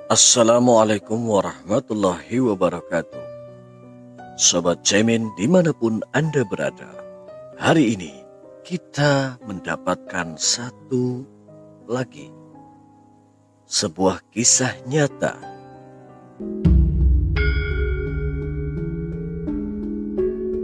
Assalamualaikum warahmatullahi wabarakatuh. Sobat Cemin dimanapun Anda berada, hari ini kita mendapatkan satu lagi sebuah kisah nyata.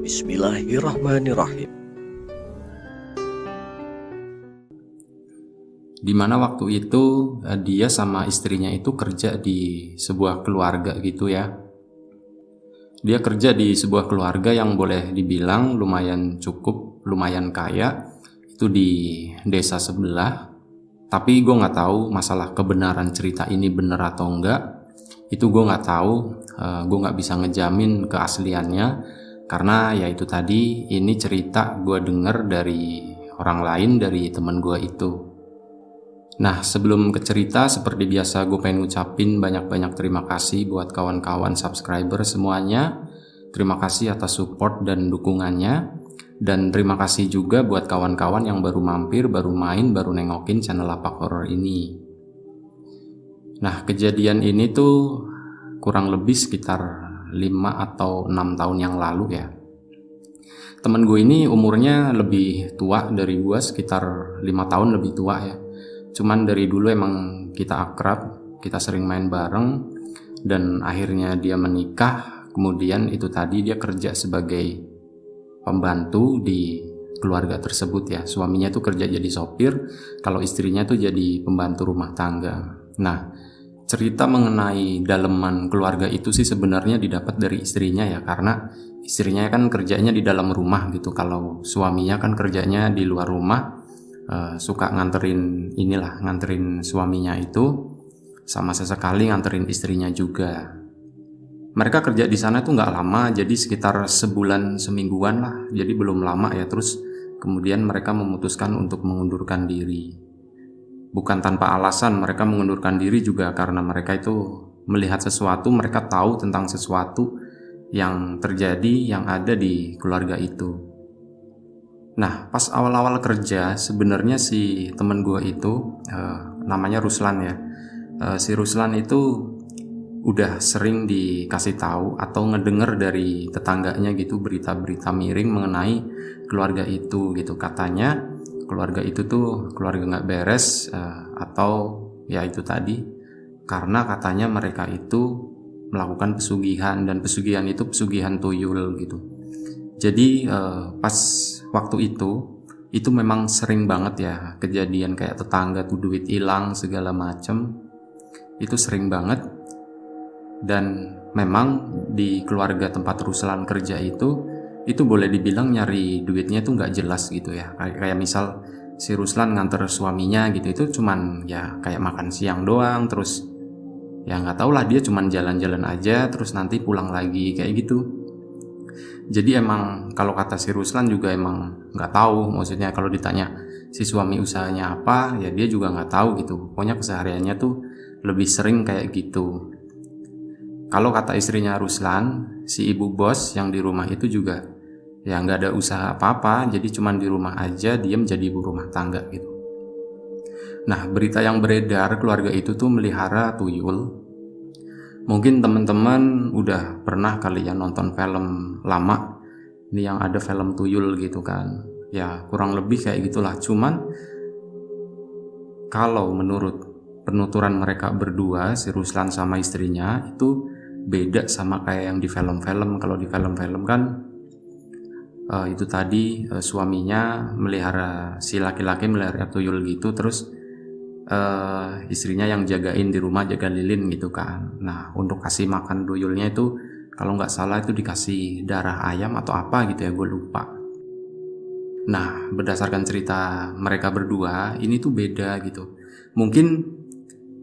Bismillahirrahmanirrahim. Di mana waktu itu dia sama istrinya itu kerja di sebuah keluarga gitu ya. Dia kerja di sebuah keluarga yang boleh dibilang lumayan cukup, lumayan kaya. Itu di desa sebelah. Tapi gue nggak tahu masalah kebenaran cerita ini bener atau enggak. Itu gue nggak tahu. Gue nggak bisa ngejamin keasliannya. Karena ya itu tadi, ini cerita gue denger dari orang lain, dari temen gue itu. Nah, sebelum ke cerita, seperti biasa gue pengen ngucapin banyak-banyak terima kasih buat kawan-kawan subscriber semuanya. Terima kasih atas support dan dukungannya. Dan terima kasih juga buat kawan-kawan yang baru mampir, baru main, baru nengokin channel Lapak Horor ini. Nah, kejadian ini tuh kurang lebih sekitar 5 atau 6 tahun yang lalu ya. Temen gue ini umurnya lebih tua dari gue, sekitar 5 tahun lebih tua ya. Cuman dari dulu emang kita akrab, kita sering main bareng, dan akhirnya dia menikah. Kemudian itu tadi dia kerja sebagai pembantu di keluarga tersebut ya. Suaminya tuh kerja jadi sopir, kalau istrinya tuh jadi pembantu rumah tangga. Nah, cerita mengenai daleman keluarga itu sih sebenarnya didapat dari istrinya ya, karena istrinya kan kerjanya di dalam rumah gitu. Kalau suaminya kan kerjanya di luar rumah. Suka nganterin suaminya itu, sama sesekali nganterin istrinya juga. Mereka kerja di sana tuh nggak lama, jadi sekitar sebulan semingguan lah, jadi belum lama ya. Terus kemudian mereka memutuskan untuk mengundurkan diri. Bukan tanpa alasan mereka mengundurkan diri juga, karena mereka itu melihat sesuatu, mereka tahu tentang sesuatu yang terjadi, yang ada di keluarga itu. Nah, pas awal-awal kerja, sebenarnya si temen gue itu namanya Ruslan ya. Si Ruslan itu udah sering dikasih tahu atau ngedenger dari tetangganya gitu, berita-berita miring mengenai keluarga itu gitu. Katanya keluarga itu tuh keluarga nggak beres, atau ya itu tadi, karena katanya mereka itu melakukan pesugihan, dan pesugihan itu pesugihan tuyul gitu. Jadi pas waktu itu memang sering banget ya kejadian kayak tetangga tuh duit hilang segala macem. Itu sering banget. Dan memang di keluarga tempat Ruslan kerja itu boleh dibilang nyari duitnya tuh nggak jelas gitu ya. Kayak misal si Ruslan nganter suaminya gitu, itu cuman ya kayak makan siang doang, terus ya nggak tau lah, dia cuman jalan-jalan aja terus nanti pulang lagi kayak gitu. Jadi emang kalau kata si Ruslan juga emang nggak tahu, maksudnya kalau ditanya si suami usahanya apa, ya dia juga nggak tahu gitu. Pokoknya kesehariannya tuh lebih sering kayak gitu. Kalau kata istrinya Ruslan, si ibu bos yang di rumah itu juga ya nggak ada usaha apa-apa, jadi cuman di rumah aja diem jadi ibu rumah tangga gitu. Nah, berita yang beredar keluarga itu tuh melihara tuyul. Mungkin teman-teman udah pernah kali ya nonton film lama ini yang ada film tuyul gitu kan. Ya kurang lebih kayak gitulah. Cuman kalau menurut penuturan mereka berdua, si Ruslan sama istrinya, itu beda sama kayak yang di film-film. Kalau di film-film kan itu tadi suaminya melihara, si laki-laki melihara tuyul gitu, terus istrinya yang jagain di rumah, jaga lilin gitu kan. Nah, untuk kasih makan tuyulnya itu kalau nggak salah itu dikasih darah ayam atau apa gitu ya, gue lupa. Nah, berdasarkan cerita mereka berdua, ini tuh beda gitu. Mungkin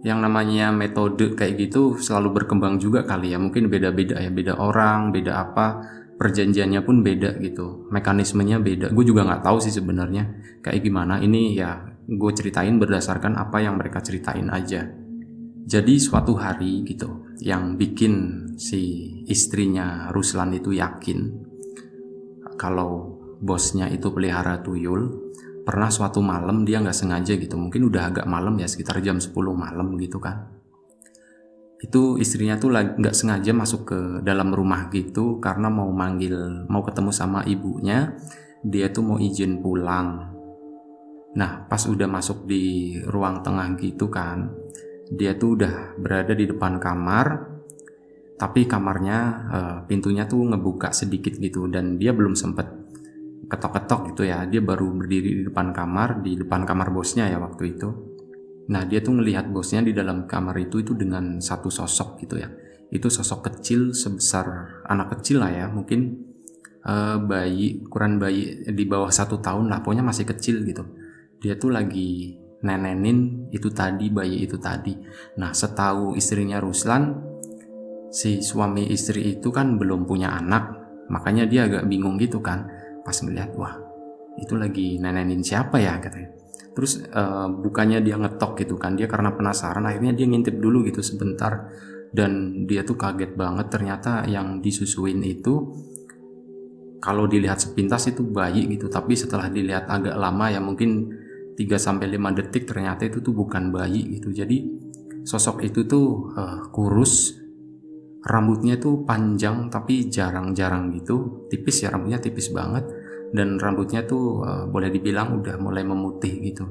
yang namanya metode kayak gitu selalu berkembang juga kali ya. Mungkin beda-beda ya, beda orang, beda apa, perjanjiannya pun beda gitu, mekanismenya beda. Gue juga nggak tahu sih sebenarnya kayak gimana. Ini ya gue ceritain berdasarkan apa yang mereka ceritain aja. Jadi suatu hari gitu, yang bikin si istrinya Ruslan itu yakin kalau bosnya itu pelihara tuyul, pernah suatu malam dia nggak sengaja gitu, mungkin udah agak malam ya, sekitar jam 10 malam gitu kan. itu istrinya tuh nggak sengaja masuk ke dalam rumah gitu karena mau ketemu sama ibunya. Dia tuh mau izin pulang. Nah, pas udah masuk di ruang tengah gitu kan, dia tuh udah berada di depan kamar, tapi kamarnya pintunya tuh ngebuka sedikit gitu, dan dia belum sempet ketok-ketok gitu ya. Dia baru berdiri di depan kamar bosnya ya waktu itu. Nah, dia tuh ngelihat bosnya di dalam kamar itu dengan satu sosok gitu ya. Itu sosok kecil sebesar anak kecil lah ya, mungkin ukuran bayi di bawah 1 tahun lah, pokoknya masih kecil gitu. Dia tuh lagi nenenin bayi itu tadi. Nah, setahu istrinya Ruslan, si suami istri itu kan belum punya anak, makanya dia agak bingung gitu kan pas ngeliat, wah itu lagi nenenin siapa ya katanya. Terus bukannya dia ngetok gitu kan, dia karena penasaran akhirnya dia ngintip dulu gitu sebentar, dan dia tuh kaget banget, ternyata yang disusuin itu kalau dilihat sepintas itu bayi gitu, tapi setelah dilihat agak lama ya, mungkin 3-5 detik, ternyata itu tuh bukan bayi gitu. Jadi sosok itu tuh kurus, rambutnya tuh panjang tapi jarang-jarang gitu, tipis ya, rambutnya tipis banget, dan rambutnya tuh boleh dibilang udah mulai memutih gitu.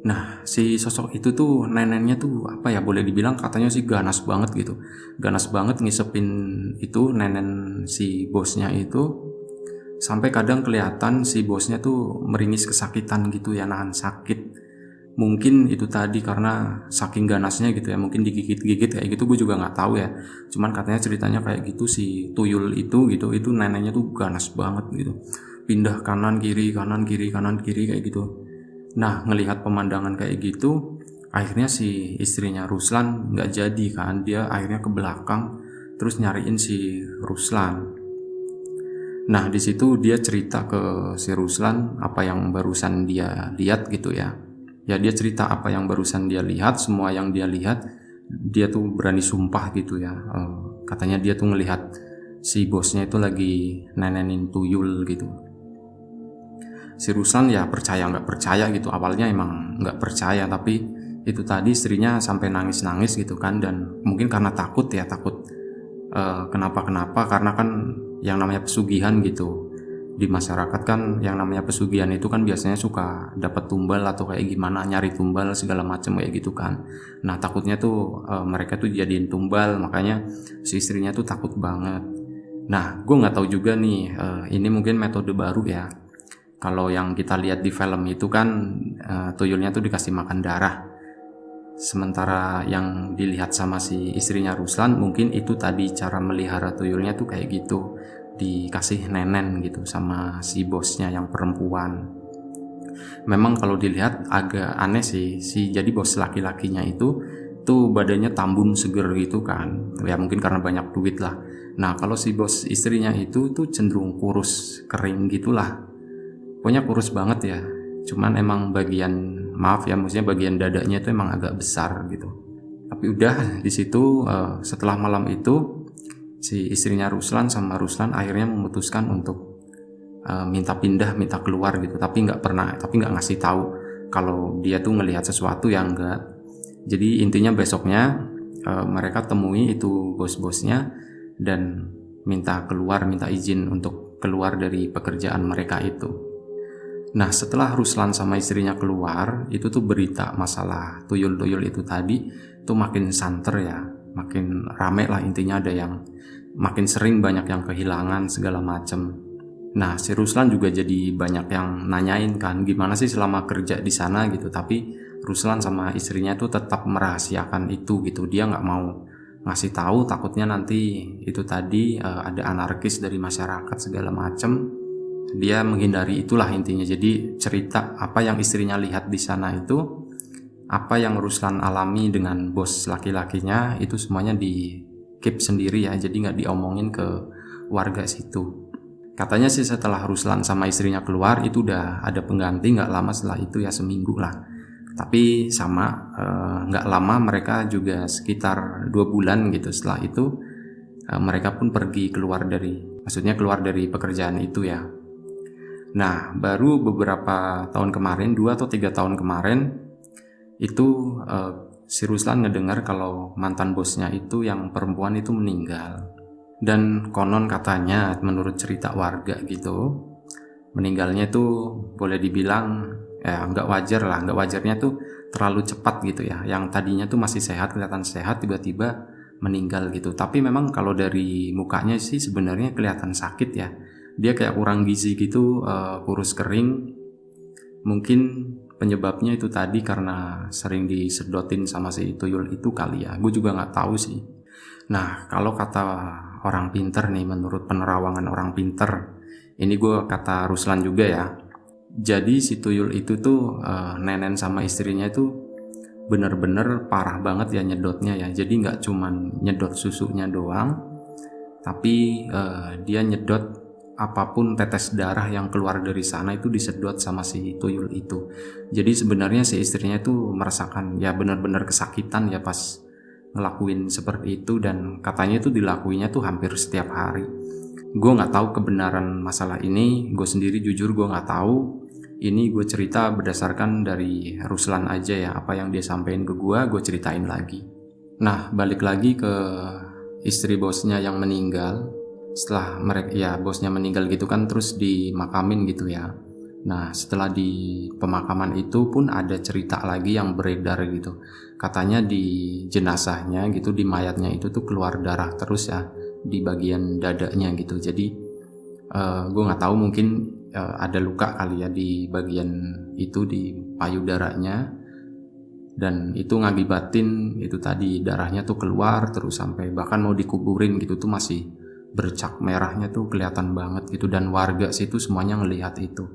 Nah, si sosok itu tuh neneknya tuh apa ya, boleh dibilang katanya sih ganas banget gitu, ganas banget ngisepin itu nenen si bosnya itu, sampai kadang kelihatan si bosnya tuh meringis kesakitan gitu ya, nahan sakit. Mungkin itu tadi karena saking ganasnya gitu ya, mungkin digigit-gigit kayak gitu, gue juga nggak tahu ya. Cuman katanya ceritanya kayak gitu, si tuyul itu gitu, itu neneknya tuh ganas banget gitu, pindah kanan kiri kanan kiri kanan kiri kayak gitu. Nah, ngelihat pemandangan kayak gitu, akhirnya si istrinya Ruslan nggak jadi kan, dia akhirnya ke belakang terus nyariin si Ruslan. Nah, di situ dia cerita ke si Ruslan apa yang barusan dia lihat gitu ya. Ya, dia cerita apa yang barusan dia lihat, semua yang dia lihat. Dia tuh berani sumpah gitu ya. Katanya dia tuh ngelihat si bosnya itu lagi nenenin tuyul gitu. Si Ruslan ya percaya nggak percaya gitu. Awalnya emang nggak percaya, tapi itu tadi istrinya sampai nangis-nangis gitu kan. Dan mungkin karena takut kenapa-kenapa, karena kan yang namanya pesugihan gitu. Di masyarakat kan yang namanya pesugihan itu kan biasanya suka dapat tumbal atau kayak gimana, nyari tumbal segala macam kayak gitu kan. Nah, takutnya tuh mereka tuh jadiin tumbal, makanya si istrinya tuh takut banget. Nah, gue nggak tahu juga nih, ini mungkin metode baru ya. Kalau yang kita lihat di film itu kan tuyulnya tuh dikasih makan darah. Sementara yang dilihat sama si istrinya Ruslan, mungkin itu tadi cara melihara tuyulnya tuh kayak gitu, dikasih nenen gitu sama si bosnya yang perempuan. Memang kalau dilihat agak aneh sih, jadi bos laki-lakinya itu tuh badannya tambun seger gitu kan, ya mungkin karena banyak duit lah. Nah, kalau si bos istrinya itu tuh cenderung kurus kering gitulah, pokoknya kurus banget ya. Cuman emang maksudnya bagian dadanya itu emang agak besar gitu. Tapi udah di situ setelah malam itu si istrinya Ruslan sama Ruslan akhirnya memutuskan untuk minta keluar gitu, tapi nggak ngasih tahu kalau dia tuh ngelihat sesuatu yang enggak. Jadi intinya besoknya mereka temui itu bos-bosnya dan minta izin untuk keluar dari pekerjaan mereka itu. Nah, setelah Ruslan sama istrinya keluar, itu tuh berita masalah tuyul-tuyul itu tadi tuh makin santer ya, makin rame lah, intinya ada yang makin sering, banyak yang kehilangan segala macem. Nah, si Ruslan juga jadi banyak yang nanyain kan, gimana sih selama kerja di sana gitu. Tapi Ruslan sama istrinya tuh tetap merahasiakan itu gitu, dia nggak mau ngasih tahu, takutnya nanti itu tadi ada anarkis dari masyarakat segala macem. Dia menghindari itulah intinya. Jadi cerita apa yang istrinya lihat di sana itu, apa yang Ruslan alami dengan bos laki-lakinya, itu semuanya di keep sendiri ya, jadi nggak diomongin ke warga situ. Katanya sih setelah Ruslan sama istrinya keluar itu udah ada pengganti, nggak lama setelah itu ya, seminggu lah. Tapi sama nggak lama, mereka juga sekitar 2 bulan gitu setelah itu mereka pun pergi keluar dari pekerjaan itu ya. Nah, baru beberapa tahun kemarin, 2 atau 3 tahun kemarin, itu si Ruslan ngedengar kalau mantan bosnya itu yang perempuan itu meninggal. Dan konon katanya menurut cerita warga gitu, meninggalnya tuh boleh dibilang ya nggak wajar lah, nggak wajarnya tuh terlalu cepat gitu ya. Yang tadinya tuh masih sehat, kelihatan sehat, tiba-tiba meninggal gitu. Tapi memang kalau dari mukanya sih sebenarnya kelihatan sakit ya. Dia kayak kurang gizi gitu, kurus kering. Mungkin penyebabnya itu tadi karena sering disedotin sama si tuyul itu kali ya. Gue juga nggak tahu sih. Nah, kalau kata orang pinter nih, menurut penerawangan orang pinter, ini gue kata Ruslan juga ya. Jadi si tuyul itu tuh nenen sama istrinya itu bener-bener parah banget ya nyedotnya ya. Jadi nggak cuman nyedot susunya doang, tapi dia nyedot apapun tetes darah yang keluar dari sana itu disedot sama si tuyul itu. Jadi sebenarnya si istrinya tuh merasakan ya benar-benar kesakitan ya pas ngelakuin seperti itu, dan katanya itu dilakuinya tuh hampir setiap hari. Gue nggak tahu kebenaran masalah ini, gue sendiri jujur gue nggak tahu. Ini gue cerita berdasarkan dari Ruslan aja ya, apa yang dia sampaikan ke gue ceritain lagi. Nah, balik lagi ke istri bosnya yang meninggal. Setelah mereka ya bosnya meninggal gitu kan, terus dimakamin gitu ya. Nah, setelah di pemakaman itu pun ada cerita lagi yang beredar gitu. Katanya di jenazahnya gitu, di mayatnya itu tuh keluar darah terus ya di bagian dadanya gitu. Jadi gue nggak tahu, mungkin ada luka kali ya di bagian itu, di payudaranya, dan itu ngakibatin itu tadi darahnya tuh keluar terus sampai bahkan mau dikuburin gitu tuh masih bercak merahnya tuh kelihatan banget gitu, dan warga situ semuanya ngelihat itu.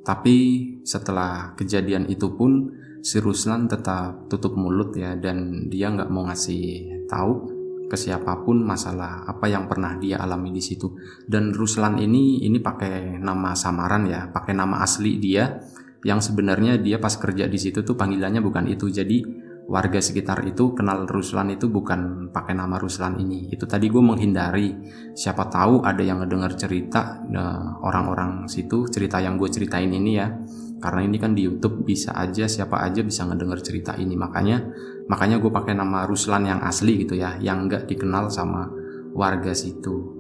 Tapi setelah kejadian itu pun si Ruslan tetap tutup mulut ya, dan dia nggak mau ngasih tahu ke siapapun masalah apa yang pernah dia alami di situ. Dan Ruslan ini pakai nama samaran ya, pakai nama asli dia, yang sebenarnya dia pas kerja di situ tuh panggilannya bukan itu. Jadi warga sekitar itu kenal Ruslan itu bukan pakai nama Ruslan ini. Itu tadi gue menghindari, siapa tahu ada yang ngedengar cerita orang-orang situ, cerita yang gue ceritain ini ya. Karena ini kan di YouTube bisa aja, siapa aja bisa ngedengar cerita ini. Makanya gue pakai nama Ruslan yang asli gitu ya, yang nggak dikenal sama warga situ.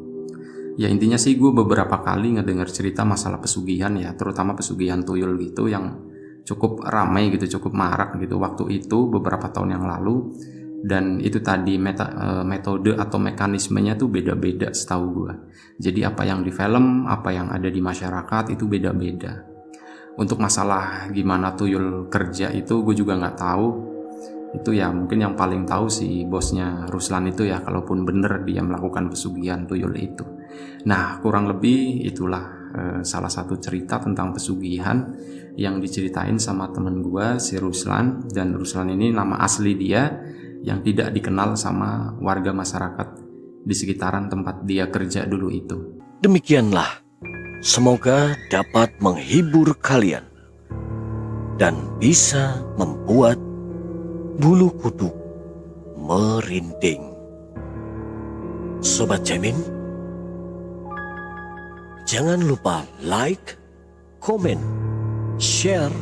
Ya intinya sih gue beberapa kali ngedengar cerita masalah pesugihan ya, terutama pesugihan tuyul gitu yang cukup ramai gitu, cukup marak gitu waktu itu beberapa tahun yang lalu. Dan itu tadi metode atau mekanismenya tuh beda-beda setahu gue. Jadi apa yang di film, apa yang ada di masyarakat itu beda-beda. Untuk masalah gimana tuyul kerja itu gue juga nggak tahu. Itu ya mungkin yang paling tahu si bosnya Ruslan itu ya, kalaupun bener dia melakukan pesugihan tuyul itu. Nah, kurang lebih itulah salah satu cerita tentang pesugihan yang diceritain sama temen gue si Ruslan. Dan Ruslan ini nama asli dia yang tidak dikenal sama warga masyarakat di sekitaran tempat dia kerja dulu itu. Demikianlah, semoga dapat menghibur kalian dan bisa membuat bulu kuduk merinding. Sobat Cemin, jangan lupa like, komen, share,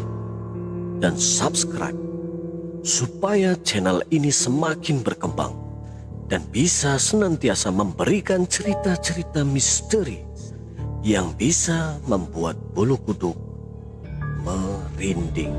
dan subscribe supaya channel ini semakin berkembang dan bisa senantiasa memberikan cerita-cerita misteri yang bisa membuat bulu kuduk merinding.